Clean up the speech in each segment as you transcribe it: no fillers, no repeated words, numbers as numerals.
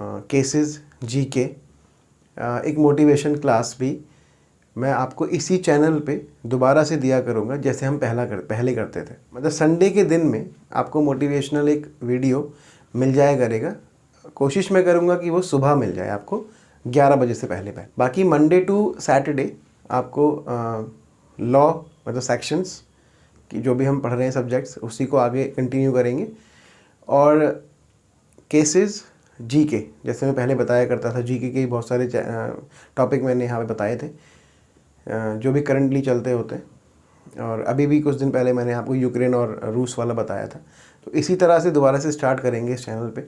Cases, GK, एक motivation class भी मैं आपको इसी चैनल पे दोबारा से दिया करूँगा जैसे हम पहले करते थे। मतलब संडे के दिन में आपको मोटिवेशनल एक वीडियो मिल जाया करेगा। कोशिश मैं करूँगा कि वो सुबह मिल जाए आपको 11 बजे से पहले। बाकी मंडे टू सैटरडे आपको लॉ मतलब सेक्शंस कि जो भी हम पढ़ रहे हैं सब्जेक्ट्स उसी को आगे कंटिन्यू करेंगे, और केसेस, जीके जैसे मैं पहले बताया करता था। जीके के बहुत सारे टॉपिक मैंने यहाँ पे बताए थे जो भी करंटली चलते होते हैं, और अभी भी कुछ दिन पहले मैंने आपको यूक्रेन और रूस वाला बताया था। तो इसी तरह से दोबारा से स्टार्ट करेंगे इस चैनल पे,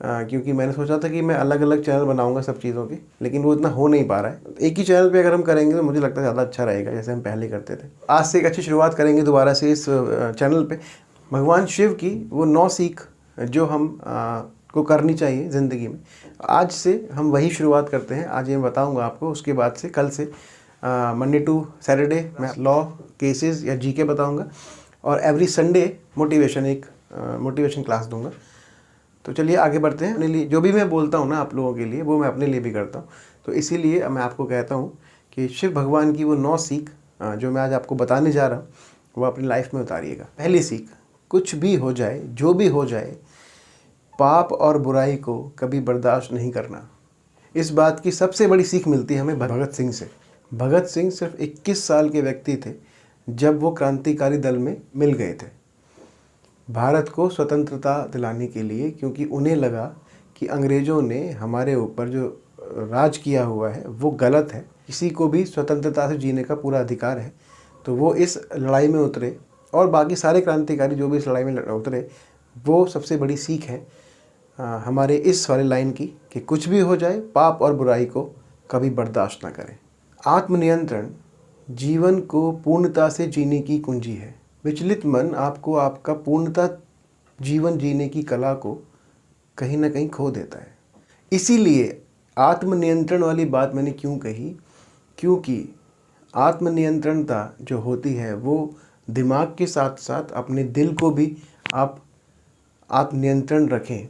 क्योंकि मैंने सोचा था कि मैं अलग अलग चैनल बनाऊंगा सब चीज़ों के, लेकिन वो इतना हो नहीं पा रहा है। एक ही चैनल पे अगर हम करेंगे तो मुझे लगता है ज़्यादा अच्छा रहेगा जैसे हम पहले करते थे। आज से एक अच्छी शुरुआत करेंगे दोबारा से इस चैनल पे। भगवान शिव की वो 9 सीख जो हम को करनी चाहिए ज़िंदगी में, आज से हम वही शुरुआत करते हैं। आज ये बताऊँगा आपको, उसके बाद से कल से मंडे टू सैटरडे मैं लॉ, केसेस या जीके बताऊँगा, और एवरी संडे मोटिवेशन क्लास दूंगा। तो चलिए आगे बढ़ते हैं। अपने लिए जो भी मैं बोलता हूँ ना आप लोगों के लिए, वो मैं अपने लिए भी करता हूँ। तो इसीलिए मैं आपको कहता हूँ कि शिव भगवान की वो 9 सीख जो मैं आज आपको बताने जा रहा हूँ वो अपनी लाइफ में उतारिएगा। पहली सीख, कुछ भी हो जाए, जो भी हो जाए, पाप और बुराई को कभी बर्दाश्त नहीं करना। इस बात की सबसे बड़ी सीख मिलती है हमें भगत सिंह से। भगत सिंह सिर्फ 21 साल के व्यक्ति थे जब वो क्रांतिकारी दल में मिल गए थे भारत को स्वतंत्रता दिलाने के लिए, क्योंकि उन्हें लगा कि अंग्रेज़ों ने हमारे ऊपर जो राज किया हुआ है वो गलत है, किसी को भी स्वतंत्रता से जीने का पूरा अधिकार है। तो वो इस लड़ाई में उतरे, और बाकी सारे क्रांतिकारी जो भी इस लड़ाई में उतरे, वो सबसे बड़ी सीख है हमारे इस वाले लाइन की कि कुछ भी हो जाए, पाप और बुराई को कभी बर्दाश्त ना करें। आत्मनियंत्रण जीवन को पूर्णता से जीने की कुंजी है। विचलित मन आपको आपका पूर्णता जीवन जीने की कला को कहीं ना कहीं खो देता है। इसीलिए आत्मनियंत्रण वाली बात मैंने क्यों कही, क्योंकि आत्मनियंत्रणता जो होती है वो दिमाग के साथ साथ अपने दिल को भी आप नियंत्रण रखें।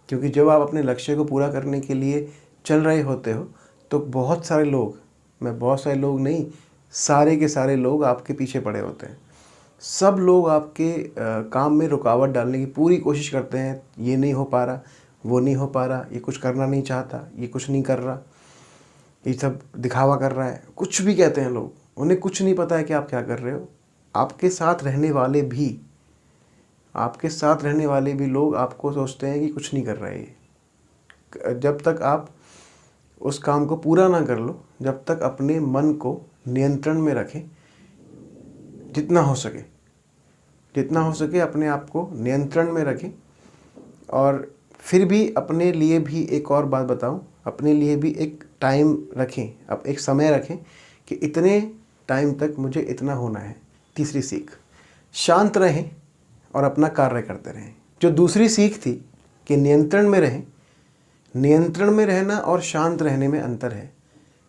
क्योंकि जब आप अपने लक्ष्य को पूरा करने के लिए चल रहे होते हो तो बहुत सारे लोग, मैं बहुत सारे लोग नहीं, सारे के सारे लोग आपके पीछे पड़े होते हैं। सब लोग आपके काम में रुकावट डालने की पूरी कोशिश करते हैं। ये नहीं हो पा रहा, वो नहीं हो पा रहा, ये कुछ करना नहीं चाहता, ये कुछ नहीं कर रहा, ये सब दिखावा कर रहा है, कुछ भी कहते हैं लोग। उन्हें कुछ नहीं पता है कि आप क्या कर रहे हो। आपके साथ रहने वाले भी लोग आपको सोचते हैं कि कुछ नहीं कर रहे हैं। जब तक आप उस काम को पूरा ना कर लो, जब तक अपने मन को नियंत्रण में रखें, जितना हो सके अपने आप को नियंत्रण में रखें। और फिर भी अपने लिए भी एक और बात बताऊं, अपने लिए भी एक टाइम रखें, अब एक समय रखें कि इतने टाइम तक मुझे इतना होना है। तीसरी सीख, शांत रहें और अपना कार्य करते रहें। जो दूसरी सीख थी कि नियंत्रण में रहें, नियंत्रण में रहना और शांत रहने में अंतर है।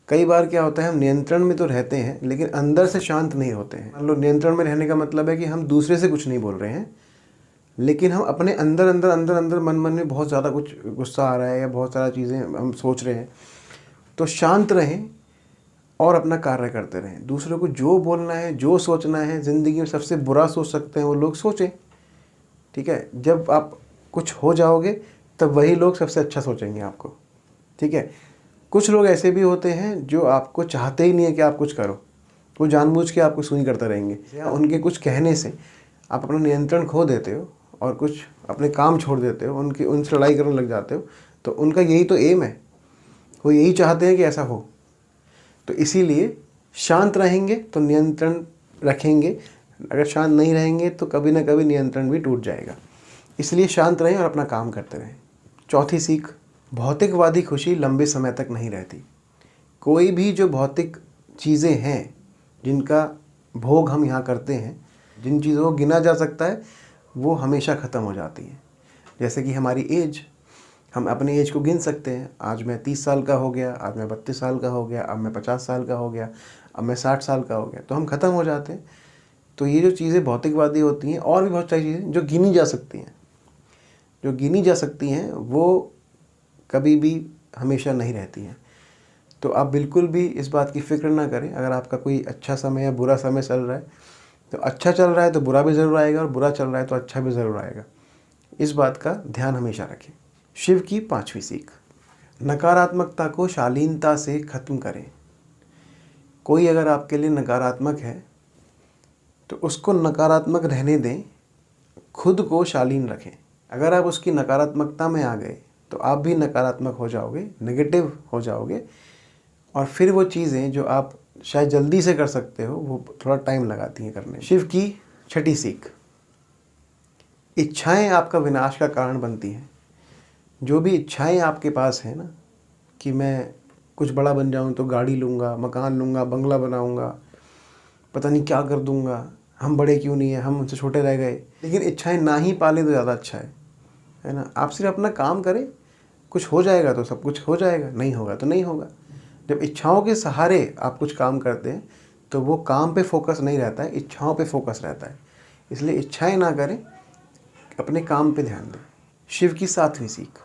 कई बार क्या होता है, हम नियंत्रण में तो रहते हैं लेकिन अंदर से शांत नहीं होते हैं। मान लो नियंत्रण में रहने का मतलब है कि हम दूसरे से कुछ नहीं बोल रहे हैं, लेकिन हम अपने अंदर मन में बहुत ज़्यादा कुछ गुस्सा आ रहा है या बहुत सारा चीज़ें हम सोच रहे हैं। तो शांत रहें और अपना कार्य करते रहें। दूसरों को जो बोलना है, जो सोचना है, ज़िंदगी में सबसे बुरा सोच सकते हैं वो लोग सोचें, ठीक है। जब आप कुछ हो जाओगे तब वही लोग सबसे अच्छा सोचेंगे आपको, ठीक है। कुछ लोग ऐसे भी होते हैं जो आपको चाहते ही नहीं है कि आप कुछ करो, वो जानबूझ के आपको सुनी करते रहेंगे, या उनके कुछ कहने से आप अपना नियंत्रण खो देते हो और कुछ अपने काम छोड़ देते हो, उनसे लड़ाई करने लग जाते हो। तो उनका यही तो एम है, वो यही चाहते हैं कि ऐसा हो। तो इसीलिए शांत रहेंगे तो नियंत्रण रखेंगे, अगर शांत नहीं रहेंगे तो कभी ना कभी नियंत्रण भी टूट जाएगा। इसलिए शांत रहें और अपना काम करते रहें। चौथी सीख, भौतिकवादी खुशी लंबे समय तक नहीं रहती। कोई भी जो भौतिक चीज़ें हैं जिनका भोग हम यहाँ करते हैं, जिन चीज़ों को गिना जा सकता है, वो हमेशा ख़त्म हो जाती हैं। जैसे कि हमारी एज, हम अपनी एज को गिन सकते हैं। आज मैं 30 साल का हो गया, आज मैं 32 साल का हो गया, अब मैं 50 साल का हो गया, अब मैं 60 साल का हो गया, तो हम ख़त्म हो जाते हैं। तो ये जो चीज़ें भौतिकवादी होती हैं, और भी बहुत सारी चीज़ें जो गिनी जा सकती हैं, वो कभी भी हमेशा नहीं रहती हैं। तो आप बिल्कुल भी इस बात की फ़िक्र ना करें। अगर आपका कोई अच्छा समय या बुरा समय चल रहा है, तो अच्छा चल रहा है तो बुरा भी ज़रूर आएगा, और बुरा चल रहा है तो अच्छा भी ज़रूर आएगा। इस बात का ध्यान हमेशा रखें। शिव की 5वीं सीख, नकारात्मकता को शालीनता से ख़त्म करें। कोई अगर आपके लिए नकारात्मक है तो उसको नकारात्मक रहने दें, खुद को शालीन रखें। अगर आप उसकी नकारात्मकता में आ गए तो आप भी नकारात्मक हो जाओगे, नेगेटिव हो जाओगे, और फिर वो चीज़ें जो आप शायद जल्दी से कर सकते हो वो थोड़ा टाइम लगाती हैं करने में। शिव की 6ठी सीख, इच्छाएं आपका विनाश का कारण बनती हैं। जो भी इच्छाएं आपके पास हैं ना, कि मैं कुछ बड़ा बन जाऊं तो गाड़ी लूँगा, मकान लूँगा, बंगला बनाऊँगा, पता नहीं क्या कर दूँगा, हम बड़े क्यों नहीं हैं, हम उनसे छोटे रह गए। लेकिन इच्छाएं ना ही पालें तो ज़्यादा अच्छा है ना। आप सिर्फ अपना काम करें, कुछ हो जाएगा तो सब कुछ हो जाएगा, नहीं होगा तो नहीं होगा। जब इच्छाओं के सहारे आप कुछ काम करते हैं तो वो काम पे फोकस नहीं रहता है, इच्छाओं पे फोकस रहता है। इसलिए इच्छाएं ना करें, अपने काम पे ध्यान दें। शिव की 7वीं सीख,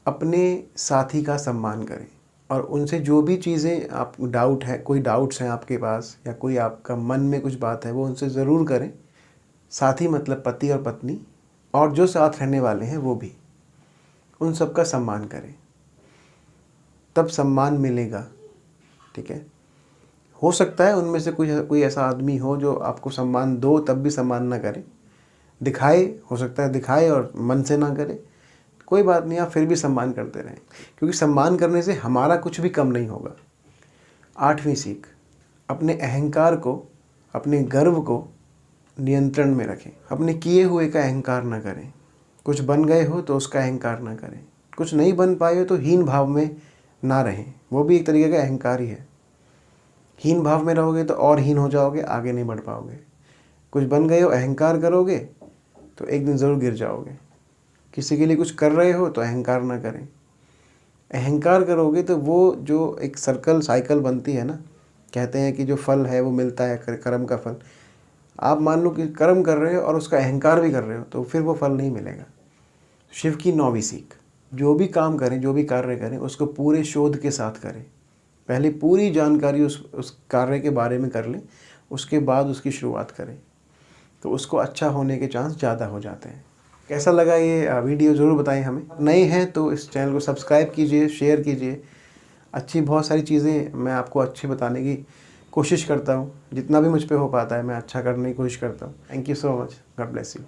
अपने साथी का सम्मान करें, और उनसे जो भी चीज़ें आप डाउट है, कोई डाउट्स हैं आपके पास या कोई आपका मन में कुछ बात है, वो उनसे ज़रूर करें। साथी मतलब पति और पत्नी, और जो साथ रहने वाले हैं वो भी, उन सब का सम्मान करें, तब सम्मान मिलेगा। ठीक है। हो सकता है उनमें से कोई ऐसा आदमी हो जो आपको सम्मान दो तब भी सम्मान ना करे, दिखाए, हो सकता है दिखाए और मन से ना करे, कोई बात नहीं, आप फिर भी सम्मान करते रहें, क्योंकि सम्मान करने से हमारा कुछ भी कम नहीं होगा। 8वीं सीख, अपने अहंकार को, अपने गर्व को नियंत्रण में रखें। अपने किए हुए का अहंकार ना करें। कुछ बन गए हो तो उसका अहंकार ना करें, कुछ नहीं बन पाए हो तो हीन भाव में ना रहें, वो भी एक तरीके का अहंकार ही है। हीन भाव में रहोगे तो और हीन हो जाओगे, आगे नहीं बढ़ पाओगे। कुछ बन गए हो, अहंकार करोगे तो एक दिन ज़रूर गिर जाओगे। किसी के लिए कुछ कर रहे हो तो अहंकार ना करें। अहंकार करोगे तो वो जो एक साइकिल बनती है ना, कहते हैं कि जो फल है वो मिलता है कर्म का फल। आप मान लो कि कर्म कर रहे हो और उसका अहंकार भी कर रहे हो तो फिर वो फल नहीं मिलेगा। शिव की 9वीं सीख, जो भी काम करें, जो भी कार्य करें, उसको पूरे शोध के साथ करें। पहले पूरी जानकारी उस कार्य के बारे में कर लें, उसके बाद उसकी शुरुआत करें, तो उसको अच्छा होने के चांस ज़्यादा हो जाते हैं। कैसा लगा ये वीडियो ज़रूर बताएं हमें। नए हैं तो इस चैनल को सब्सक्राइब कीजिए, शेयर कीजिए। अच्छी बहुत सारी चीज़ें मैं आपको अच्छी बताने की कोशिश करता हूँ, जितना भी मुझ पे हो पाता है मैं अच्छा करने की कोशिश करता हूँ। Thank you so much, God bless you.